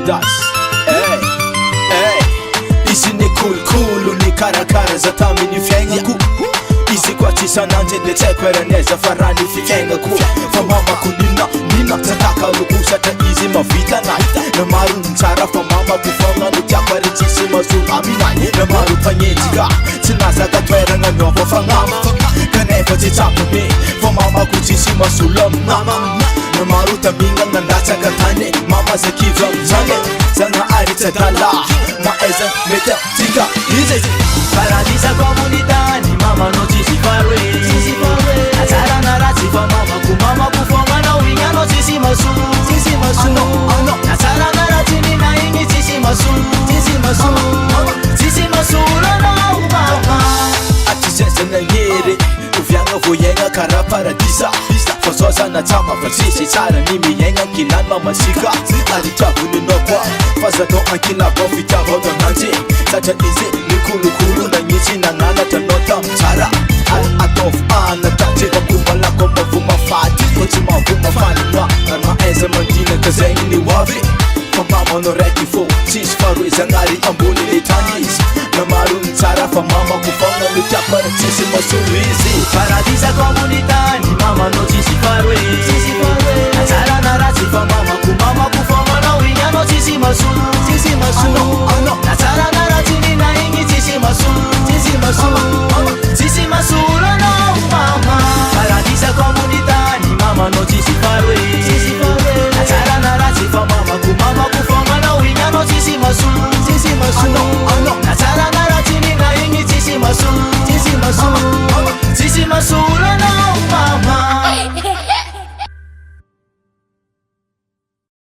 Adidas. Izy ny kolokolo ny karakara za tamin'ny fiaignako. Izy koa tsy sanandry de tsy haiko eranaiza fa raha ny fiaignako. Fa mamako nina tsataka loko satria izy mavita anahy. Na maro ny tsara fa mamako fogna no tiako ary tsisy mahazo aminahy. Na maro mpanenjika tsy nazaka toeragna miova fagnama kanefa tsy tsapony fa mamako tsisy mahasolo aminama. Na maro tamingana nandatsaka tany mama zakiva amizany Zanahary tsy adala maaiza mety amintsika izy Paradisa komunitany mamanao tsisy faroe Atsarana ratsy fa mamako fomanao igny anao tsisy maso Atsarana ratsy nina igny tsisy maso Tsisy masolo anao mama Atsisaiza nagnery oviagna voiaigna karaha paradisa Fa zozana tsapa fa tsisy tsara ny miaigna ankilany mamasika Ary tiavony anao koa fa zatao ankilabao fitiavao ananjy Satria izy ny kolokolo nagnitsy nananatra anao tamintsara Ary ataovy anatratrevako malako mavo mafaty Ko tsy mavo mafaly noa Ary maaiza mandinaka zegny ny hoavy Fa mamanao raiky fô tsisy faroe Zanahary ambony le tany izy Na maro ny tsara fa mamako fogna no tiako ary tsisy mahasolo izy Paradisa komunitany